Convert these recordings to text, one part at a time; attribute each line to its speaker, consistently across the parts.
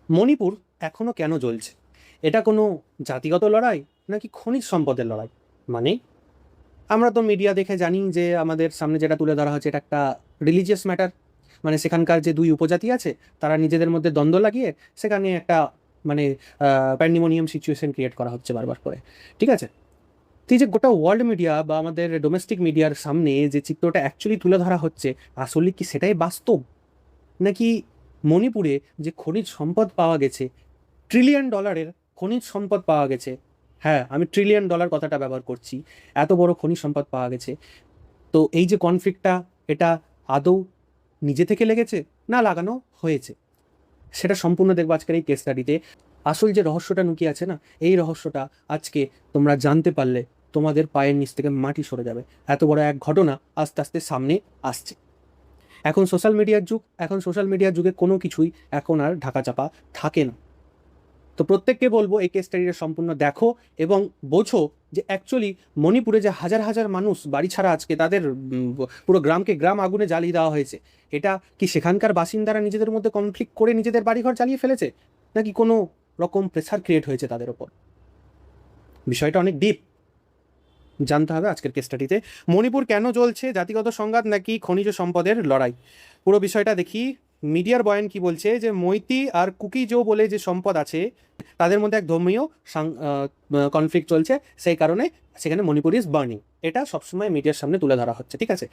Speaker 1: মণিপুর এখনও কেন জ্বলছে? এটা কোনো জাতিগত লড়াই নাকি খনিজ সম্পদের লড়াই? মানে আমরা তো মিডিয়া দেখে জানি যে আমাদের সামনে যেটা তুলে ধরা হচ্ছে এটা একটা রিলিজিয়াস ম্যাটার। মানে সেখানকার যে দুই উপজাতি আছে তারা নিজেদের মধ্যে দ্বন্দ্ব লাগিয়ে সেখানে একটা মানে প্যান্ডিমোনিয়াম সিচুয়েশন ক্রিয়েট করা হচ্ছে বারবার করে। ঠিক আছে, তো এই যে গোটা ওয়ার্ল্ড মিডিয়া বা আমাদের ডোমেস্টিক মিডিয়ার সামনে যে চিত্রটা অ্যাকচুয়ালি তুলে ধরা হচ্ছে, আসলে কি সেটাই বাস্তব? নাকি মণিপুরে যে খনিজ সম্পদ পাওয়া গেছে, ট্রিলিয়ন ডলারের খনিজ সম্পদ পাওয়া গেছে, হ্যাঁ আমি ট্রিলিয়ন ডলার কথাটা ব্যবহার করছি, এত বড় খনিজ সম্পদ পাওয়া গেছে, তো এই যে কনফ্লিক্টটা, এটা আদৌ নিজে থেকে লেগেছে না লাগানো হয়েছে? সেটা সম্পূর্ণ দেখবো আজকের এই কেস স্টাডিতে। আসল যে রহস্যটা লুকিয়ে আছে না, এই রহস্যটা আজকে তোমরা জানতে পারলে তোমাদের পায়ের নিচ থেকে মাটি সরে যাবে। এত বড় এক ঘটনা আস্তে আস্তে সামনে আসছে। এখন সোশ্যাল মিডিয়ার যুগ, এখন সোশ্যাল মিডিয়ার যুগে কোনো কিছুই এখন আর ঢাকা চাপা থাকে না। তো প্রত্যেককে বলবো এই কেস স্টাডিটা সম্পূর্ণ দেখো এবং বোঝো যে অ্যাকচুয়ালি মণিপুরে যে হাজার হাজার মানুষ বাড়ি ছাড়া, আজকে তাদের পুরো গ্রামকে গ্রাম আগুনে জ্বালিয়ে দেওয়া হয়েছে, এটা কি সেখানকার বাসিন্দারা নিজেদের মধ্যে কনফ্লিক্ট করে নিজেদের বাড়িঘর জ্বালিয়ে ফেলেছে, নাকি কোনো রকম প্রেসার ক্রিয়েট হয়েছে তাদের ওপর? বিষয়টা অনেক ডিপ, জানতে হবে আজকের কেস স্টাডিতে। মণিপুর কেন জ্বলছে, জাতিগত সংঘাত নাকি খনিজ সম্পদের লড়াই? পুরো বিষয়টা দেখি। মিডিয়ার বয়ান কি বলছে, যে মৈতি আর কুকিজো বলে যে সম্পদ আছে তাদের মধ্যে এক ধর্মীয় কনফ্লিক্ট চলছে, সেই কারণে সেখানে মণিপুর ইজ বার্নিং। এটা সবসময় মিডিয়ার সামনে তুলে ধরা হচ্ছে। ঠিক আছে,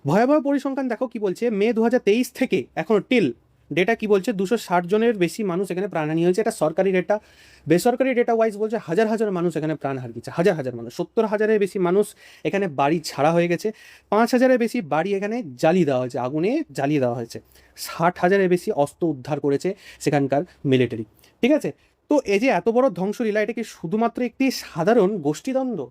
Speaker 1: ভয়াবহ পরিসংখ্যান দেখো কি বলছে। মে 2023 থেকে এখন টিল ডেটা কি বলছে, 260 জনের বেশি মানুষ এখানে প্রাণহানি হয়েছে। এটা সরকারি ডেটা। বেসরকারি ডেটা ওয়াইজ বলছে হাজার হাজার মানুষ এখানে প্রাণ হারিয়েছে, হাজার হাজার মানুষ। 70,000-এর বেশি মানুষ এখানে বাড়ি ছাড়া হয়ে গেছে। 5,000-এর বেশি বাড়ি এখানে জ্বালিয়ে দেওয়া হয়েছে, আগুনে জ্বালিয়ে দেওয়া হয়েছে। 60,000-এর বেশি অস্ত্র উদ্ধার করেছে সেখানকার মিলিটারি। ঠিক আছে, তো এই যে এত বড় ধ্বংসলীলা, এটা কি শুধুমাত্র একটি সাধারণ গোষ্ঠীদ্বন্দ্ব?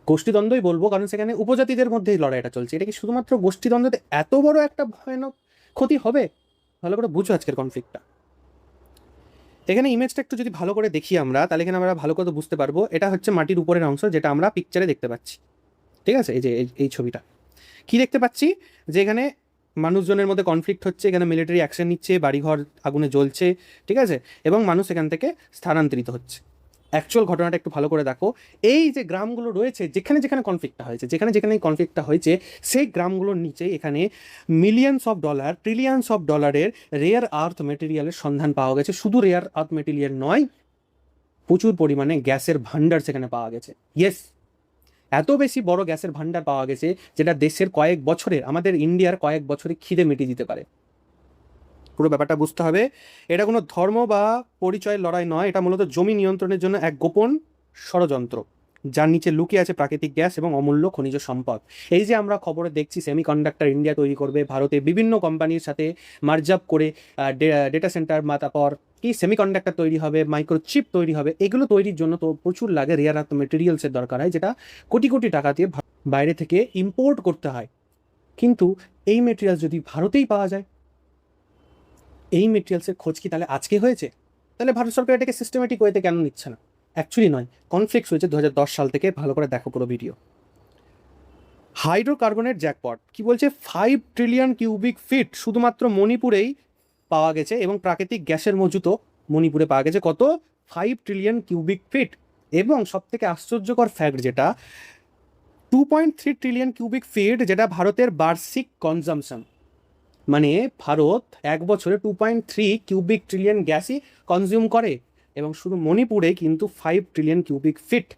Speaker 1: গোষ্ঠীদ্বন্দ্বই বলবো, কারণ সেখানে উপজাতিদের মধ্যেই লড়াইটা চলছে। এটা কি শুধুমাত্র গোষ্ঠীদ্বন্দ্বতে এত বড় একটা ভয়ানক ক্ষতি হবে? ভালো করে বুঝো আজকের কনফ্লিক্টটা। এখানে ইমেজটা একটু যদি ভালো করে দেখি আমরা, তাহলে এখানে আমরা ভালো করে বুঝতে পারবো। এটা হচ্ছে মাটির উপরের অংশ, যেটা আমরা পিকচারে দেখতে পাচ্ছি। ঠিক আছে, এই যে এই ছবিটা কি দেখতে পাচ্ছি, যে এখানে মানুষজনের মধ্যে কনফ্লিক্ট হচ্ছে, এখানে মিলিটারি অ্যাকশন নিচ্ছে, বাড়িঘর আগুনে জ্বলছে। ঠিক আছে, এবং মানুষ এখান থেকে স্থানান্তরিত হচ্ছে। অ্যাকচুয়াল ঘটনাটা একটু ভালো করে দেখো। এই যে গ্রামগুলো রয়েছে, যেখানে যেখানে কনফ্লিক্টটা হয়েছে, যেখানে যেখানে এই কনফ্লিক্টটা হয়েছে, সেই গ্রামগুলোর নিচে এখানে মিলিয়নস অফ ডলার, ট্রিলিয়নস অফ ডলারের রেয়ার আর্থ মেটেরিয়ালের সন্ধান পাওয়া গেছে। শুধু রেয়ার আর্থ মেটেরিয়াল নয়, প্রচুর পরিমাণে গ্যাসের ভান্ডার সেখানে পাওয়া গেছে। ইয়েস, এত বেশি বড় গ্যাসের ভান্ডার পাওয়া গেছে, যেটা দেশের কয়েক বছরে, আমাদের ইন্ডিয়ার কয়েক বছরে খিদে মিটিয়ে দিতে পারে। পুরো ব্যাপারটা বুঝতে হবে। এটা কোনো ধর্ম বা পরিচয়ের লড়াই নয়, এটা মূলত জমি নিয়ন্ত্রণের জন্য এক গোপন ষড়যন্ত্র, যার নিচে লুকিয়ে আছে প্রাকৃতিক গ্যাস এবং অমূল্য খনিজ সম্পদ। এই যে আমরা খবরে দেখছি সেমিকন্ডাক্টর ইন্ডিয়া তৈরি করবে, ভারতে বিভিন্ন কোম্পানির সাথে মার্জ আপ করে ডেটা সেন্টার, তারপর কি সেমিকন্ডাক্টর তৈরি হবে, মাইক্রোচিপ তৈরি হবে। এগুলো তৈরির জন্য তো প্রচুর লাগে, রেয়ার আর্থ মেটেরিয়ালসের দরকার হয়, যেটা কোটি কোটি টাকা দিয়ে বাইরে থেকে ইম্পোর্ট করতে হয়। কিন্তু এই মেটেরিয়াল যদি ভারতেই পাওয়া যায়, এই মেটেরিয়ালসের খোঁজ কি তাহলে আজকে হয়েছে? তাহলে ভারত সরকার এটাকে সিস্টেমেটিক ওয়েতে কেন নিচ্ছে না? অ্যাকচুয়ালি নয়, কনফ্লিক্ট হয়েছে 2010 সাল থেকে। ভালো করে দেখো পুরো ভিডিও। হাইড্রোকার্বনের জ্যাকপট কি বলছে, 5 ট্রিলিয়ন কিউবিক ফিট শুধুমাত্র মণিপুরেই পাওয়া গেছে, এবং প্রাকৃতিক গ্যাসের মজুতও মণিপুরে পাওয়া গেছে। কত? 5 ট্রিলিয়ন কিউবিক ফিট। এবং সব থেকে আশ্চর্যকর ফ্যাক্ট যেটা, 2.3 ট্রিলিয়ন কিউবিক ফিট, যেটা ভারতের বার্ষিক কনজামশন। মানে ভারত এক বছরে 2.3 কিউবিক ট্রিলিয়ন গ্যাসই কনজিউম করে, এবং শুধু মণিপুরে কিন্তু 5 ট্রিলিয়ন কিউবিক ফিট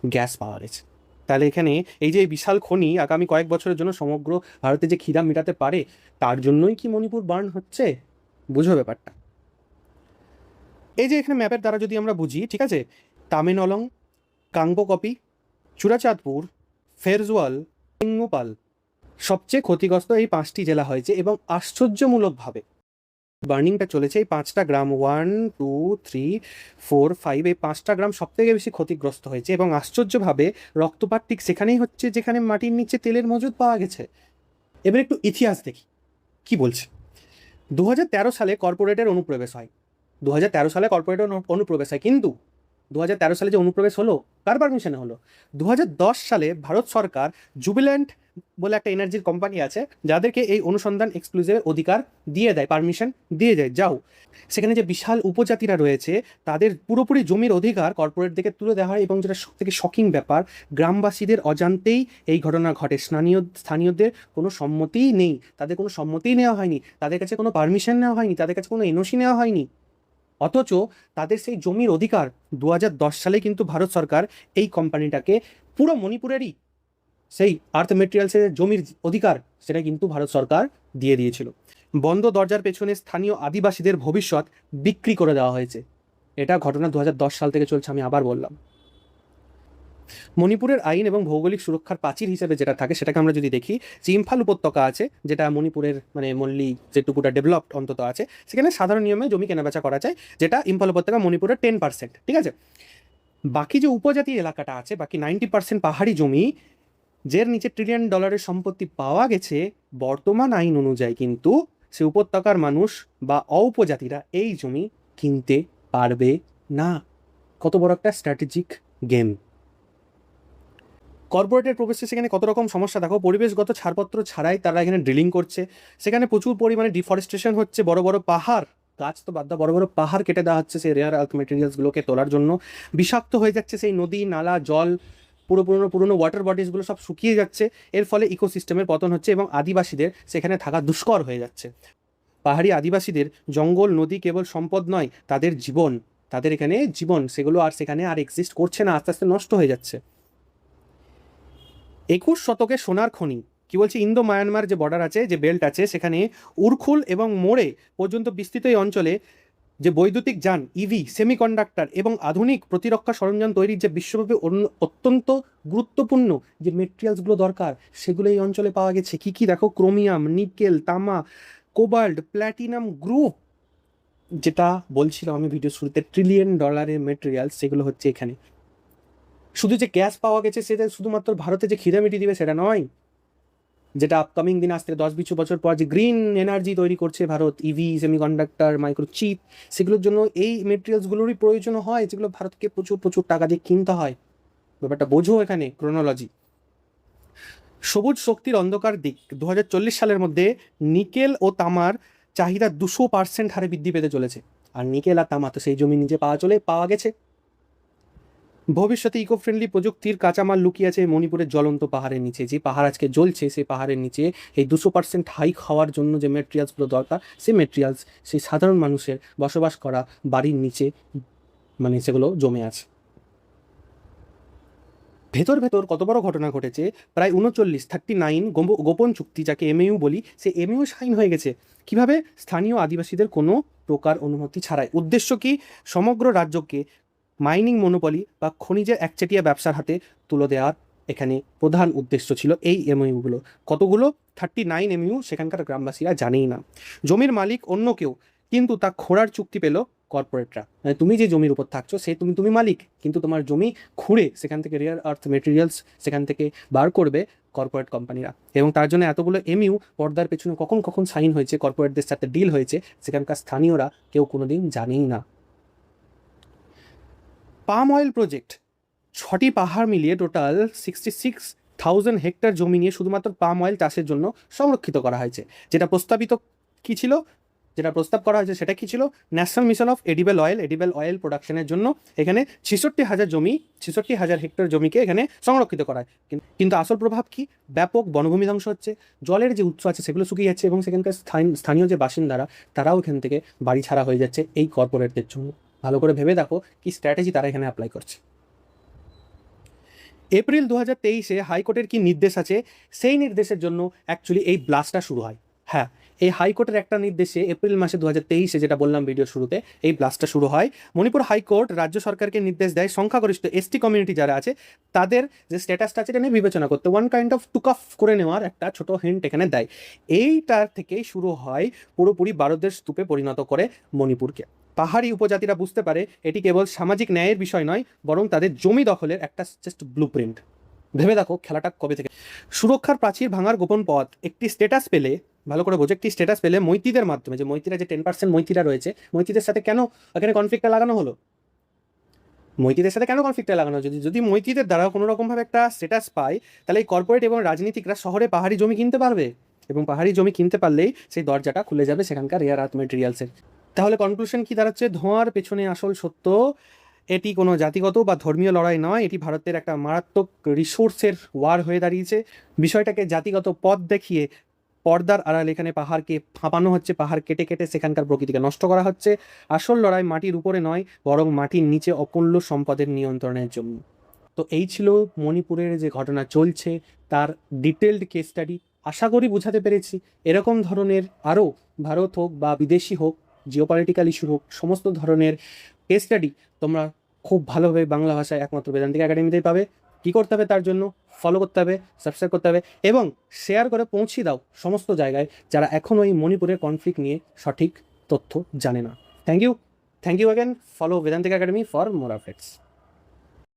Speaker 1: গ্যাস পাওয়া গেছে। তাহলে এখানে এই যে বিশাল খনি আগামী কয়েক বছরের জন্য সমগ্র ভারতে যে খিদা মেটাতে পারে, তার জন্যই কি মণিপুর বার্ন হচ্ছে? বুঝো ব্যাপারটা। এই যে এখানে ম্যাপের দ্বারা যদি আমরা বুঝি, ঠিক আছে, তামেনলং, কাংপোকপি, চুরাচাঁদপুর, ফেরজওয়াল, পেঙ্গুপাল সবচেয়ে ক্ষতিগ্রস্ত এই 5টি জেলা হয়েছে, এবং আশ্চর্যমূলকভাবে বার্নিংটা চলেছে এই 5টা গ্রাম, 1, 2, 3, 4, 5, এই 5টা গ্রাম সব থেকে বেশি ক্ষতিগ্রস্ত হয়েছে। এবং আশ্চর্যভাবে রক্তপাত ঠিক সেখানেই হচ্ছে যেখানে মাটির নিচে তেলের মজুদ পাওয়া গেছে। এবার একটু ইতিহাস দেখি কি বলছে। 2013 সালে কর্পোরেটের অনুপ্রবেশ হয়। 2013 সালে কর্পোরেটের অনুপ্রবেশ হয়, কিন্তু 2013 সালে যে অনুপ্রবেশ হলো, কার পারমিশনে হলো? 2010 সালে ভারত সরকার জুবিল্যান্ট বলে একটা এনার্জির কোম্পানি আছে, যাদেরকে এই অনুসন্ধান এক্সক্লুসিভের অধিকার দিয়ে দেয়, পারমিশন দিয়ে দেয়, যাও সেখানে যে বিশাল উপজাতিরা রয়েছে তাদের পুরোপুরি জমির অধিকার কর্পোরেট থেকে তুলে দেওয়া হয়। এবং যেটা সবথেকে শকিং ব্যাপার, গ্রামবাসীদের অজান্তেই এই ঘটনা ঘটে, স্থানীয়দের কোনো সম্মতিই নেই, তাদের কোনো সম্মতিই নেওয়া হয়নি, তাদের কাছে কোনো পারমিশন নেওয়া হয়নি, তাদের কাছে কোনো এনওসি নেওয়া হয়নি। অথচ তাদের সেই জমির অধিকার 2010 সালে কিন্তু ভারত সরকার এই কোম্পানিটাকে পুরো মণিপুরেরই সেই আর্থ মেটেরিয়ালসের জমির অধিকার সেটা কিন্তু ভারত সরকার দিয়ে দিয়েছিল। বন্ধ দরজার পেছনে স্থানীয় আদিবাসীদের ভবিষ্যৎ বিক্রি করে দেওয়া হয়েছে। এটা ঘটনা 2010 সাল থেকে চলছে, আমি আবার বললাম। মণিপুরের আইন এবং ভৌগোলিক সুরক্ষার প্রাচীর হিসেবে যেটা থাকে সেটাকে আমরা যদি দেখি, যে ইম্ফাল উপত্যকা আছে, যেটা মণিপুরের মানে মল্লি যেটুকুটা ডেভেলপড অন্তত আছে, সেখানে সাধারণ নিয়মে জমি কেনাবেচা করা যায়, যেটা ইম্ফাল উপত্যকা মণিপুরের 10%, ঠিক আছে। বাকি যে উপজাতি এলাকাটা আছে, বাকি 90% পাহাড়ি জমি, যার নিচে $1 ট্রিলিয়ন সম্পত্তি পাওয়া গেছে, বর্তমান আইন অনুযায়ী কিন্তু সে উপত্যকার মানুষ বা অউপজাতিরা এই জমি কিনতে পারবে না। কত বড় একটা স্ট্র্যাটেজিক গেম। কর্পোরেটের প্রবেশে সেখানে কত রকম সমস্যা দেখো, পরিবেশগত ছাড়পত্র ছাড়াই তারা এখানে ড্রিলিং করছে, সেখানে প্রচুর পরিমাণে ডিফরেস্টেশন হচ্ছে, বড় বড় পাহাড়, গাছ তো বাদ দাও, বড় বড় পাহাড় কেটে দেওয়া হচ্ছে সেই রেয়ার আর্থ মেটেরিয়ালসগুলোকে তোলার জন্য। বিষাক্ত হয়ে যাচ্ছে সেই নদী নালা, জল, পুরনো ওয়াটার বডিসগুলো সব শুকিয়ে যাচ্ছে। এর ফলে ইকোসিস্টেমের পতন হচ্ছে এবং আদিবাসীদের সেখানে থাকা দুষ্কর হয়ে যাচ্ছে। পাহাড়ি আদিবাসীদের জঙ্গল নদী কেবল সম্পদ নয়, তাদের জীবন, তাদের এখানে জীবন, সেগুলো আর সেখানে আর এক্সিস্ট করছে না, আস্তে আস্তে নষ্ট হয়ে যাচ্ছে। 21 শতকে সোনার খনি, কি বলছি, ইন্দো মায়ানমার যে বর্ডার আছে, যে বেল্ট আছে, সেখানে উরখুল এবং মোড়ে পর্যন্ত বিস্তৃত এই অঞ্চলে যে বৈদ্যুতিক যান, ইভি, সেমিকন্ডাক্টর এবং আধুনিক প্রতিরক্ষা সরঞ্জাম তৈরির যে বিশ্বব্যাপী অত্যন্ত গুরুত্বপূর্ণ যে মেটেরিয়ালসগুলো দরকার, সেগুলো এই অঞ্চলে পাওয়া গেছে। কি কি দেখো, ক্রোমিয়াম, নিকেল, তামা, কোবাল্ট, প্ল্যাটিনাম গ্রুপ, যেটা বলছিলাম আমি ভিডিও শুরুতে, $1 ট্রিলিয়ন মেটেরিয়াল, সেগুলো হচ্ছে এখানে। শুধু যে গ্যাস পাওয়া গেছে সেটা শুধুমাত্র ভারতে যে খিদে মিটিয়ে দিবে সেটা নয়, যেটা আপকামিং দিন আজ থেকে 10-20 বছর পর যে গ্রিন এনার্জি তৈরি করছে ভারত, ইভি, সেমিকন্ডাক্টর, মাইক্রোচিপ, সেগুলোর জন্য এই মেটেরিয়ালসগুলোরই প্রয়োজন হয়, যেগুলো ভারতকে প্রচুর প্রচুর টাকা দিয়ে কিনতে হয়। ব্যাপারটা বোঝো এখানে ক্রোনোলজি। সবুজ শক্তির অন্ধকার দিক, 2040 সালের মধ্যে নিকেল ও তামার চাহিদা 200% হারে বৃদ্ধি পেতে চলেছে। আর নিকেল আর তামা তো সেই জমি নিচে পাওয়া গেছে। ভবিষ্যতে ইকো ফ্রেন্ডলি প্রযুক্তির কাঁচামাল লুকিয়ে আছে মণিপুরের জ্বলন্ত পাহাড়ের নিচে। যে পাহাড় আজকে জ্বলছে, সেই পাহাড়ের নিচে এই 200% হাইক হওয়ার জন্য যে মেটেরিয়ালসগুলো দরকার, সেই মেটেরিয়ালস সেই সাধারণ মানুষের বসবাস করা বাড়ির নিচে মানে সেগুলো জমে আছে। ভেতর কত বড় ঘটনা ঘটেছে, প্রায় 39 গোপন চুক্তি, যাকে এমইউ বলি, সে এমইউ সাইন হয়ে গেছে। কিভাবে? স্থানীয় আদিবাসীদের কোনো প্রকার অনুমতি ছাড়াই। উদ্দেশ্য কি? সমগ্র রাজ্যকে মাইনিং মনোপলি বা খনিজের একচেটিয়া ব্যবসার হাতে তুলে দেওয়ার এখানে প্রধান উদ্দেশ্য ছিল এই এমইউগুলো। কতগুলো? 39 এমইউ, সেখানকার গ্রামবাসীরা জানেই না। জমির মালিক অন্য কেউ, কিন্তু তা খোঁড়ার চুক্তি পেল কর্পোরেটরা। মানে তুমি যে জমির উপর থাকছো সে তুমি মালিক, কিন্তু তোমার জমি খুঁড়ে সেখান থেকে রেয়ার আর্থ মেটেরিয়ালস সেখান থেকে বার করবে কর্পোরেট কোম্পানিরা। এবং তার জন্য এতগুলো এমইউ পর্দার পেছনে কখন সাইন হয়েছে, কর্পোরেটদের সাথে ডিল হয়েছে, সেখানকার স্থানীয়রা কেউ কোনোদিন জানেই না। পাম অয়েল প্রজেক্ট, 6টি পাহাড় মিলিয়ে টোটাল 66,000 হেক্টর জমি নিয়ে শুধুমাত্র পাম অয়েল চাষের জন্য সংরক্ষিত করা হয়েছে। যেটা প্রস্তাব করা হয়েছে সেটা কি ছিল? National mission of edible oil প্রোডাকশনের জন্য এখানে 66,000 হেক্টর জমিকে এখানে সংরক্ষিত করা হয়। কিন্তু আসল প্রভাব কি? ব্যাপক বনভূমি ধ্বংস হচ্ছে, জলের যে উৎস আছে সেগুলো শুকিয়ে যাচ্ছে, এবং সেখানকার স্থানীয় যে বাসিন্দারা তারাও এখান থেকে বাড়ি ছাড়া হয়ে যাচ্ছে এই কর্পোরেটদের জন্য। ভালো করে ভেবে দেখো কি স্ট্র্যাটেজি তারা এখানে অ্যাপ্লাই করছে। এপ্রিল 2023-এ হাইকোর্টের কি নির্দেশ আছে, সেই নির্দেশের জন্য অ্যাকচুয়ালি এই ব্লাস্টটা শুরু হয়। হ্যাঁ, এই হাইকোর্টের একটা নির্দেশে এপ্রিল মাসে 2023-এ, যেটা বললাম ভিডিও শুরুতে, এই ব্লাস্টটা শুরু হয়। মণিপুর হাইকোর্ট রাজ্য সরকারকে নির্দেশ দেয় সংখ্যাগরিষ্ঠ এসটি কমিউনিটি যারা আছে তাদের যে স্ট্যাটাসটা আছে এটা নিয়ে বিবেচনা করতে, one kind of took off করে নেওয়ার একটা ছোট হিন্ট এখানে দেয়। এইটার থেকেই শুরু হয় পুরোপুরি ভারতের স্তূপে পরিণত করে মণিপুরকে। পাহাড়ি উপজাতিরা বুঝতে পারে এটি কেবল সামাজিক ন্যায়ের বিষয় নয়, বরং তাদের জমি দখলের একটা জাস্ট ব্লুপ্রিন্ট। ভেবে দেখো খেলাটা কবে থেকে। সুরক্ষার প্রাচীর ভাঙার গোপন পথ, একটি স্ট্যাটাস পেলে, ভালো করে বোঝো, একটি স্ট্যাটাস পেলে মৈতিদের মাধ্যমে, যে মৈতিরা যে 10% মৈতিরা রয়েছে, মৈতিদের সাথে কেন এখানে কনফ্লিক্টটা লাগানো হলো? মৈতীদের সাথে কেন কনফ্লিক্টে লাগানো? যদি যদি মৈতীদের দ্বারা কোনো রকমভাবে একটা স্ট্যাটাস পায়, তাহলে এই কর্পোরেট এবং রাজনীতিকরা শহরে পাহাড়ি জমি কিনতে পারবে, এবং পাহাড়ি জমি কিনতে পারলেই সেই দরজাটা খুলে যাবে সেখানকার রেয়ার আর্থ মেটেরিয়ালসের। তাহলে কনক্লুশন কি দাঁড়াচ্ছে? ধোঁয়ার পেছনে আসল সত্য, এটি কোনো জাতিগত বা ধর্মীয় লড়াই নয়, এটি ভারতের একটা মারাত্মক রিসোর্সের ওয়ার হয়ে দাঁড়িয়েছে। বিষয়টাকে জাতিগত পথ দেখিয়ে পর্দার আড়াল এখানে পাহাড়কে ফাঁপানো হচ্ছে, পাহাড় কেটে কেটে সেখানকার প্রকৃতিকে নষ্ট করা হচ্ছে। আসল লড়াই মাটির উপরে নয়, বরং মাটির নিচে অমূল্য সম্পদের নিয়ন্ত্রণের জন্য। তো এই ছিল মণিপুরের যে ঘটনা চলছে তার ডিটেলড কেস স্টাডি। আশা করি বুঝাতে পেরেছি। এরকম ধরনের আরও, ভারত হোক বা বিদেশি হোক, জিওপলিটিক্যাল ইস্যু হোক, সমস্ত ধরনের কেস স্টাডি তোমরা খুব ভালোভাবে বাংলা ভাষায় একমাত্র বেদান্তিক একাডেমিতেই পাবে। কী করতে হবে তার জন্য? ফলো করতে হবে, সাবস্ক্রাইব করতে হবে এবং শেয়ার করে পৌঁছে দাও সমস্ত জায়গায় যারা এখনও এই মণিপুরের কনফ্লিক্ট নিয়ে সঠিক তথ্য জানে না। Thank you again. Follow Vedantik academy for more updates.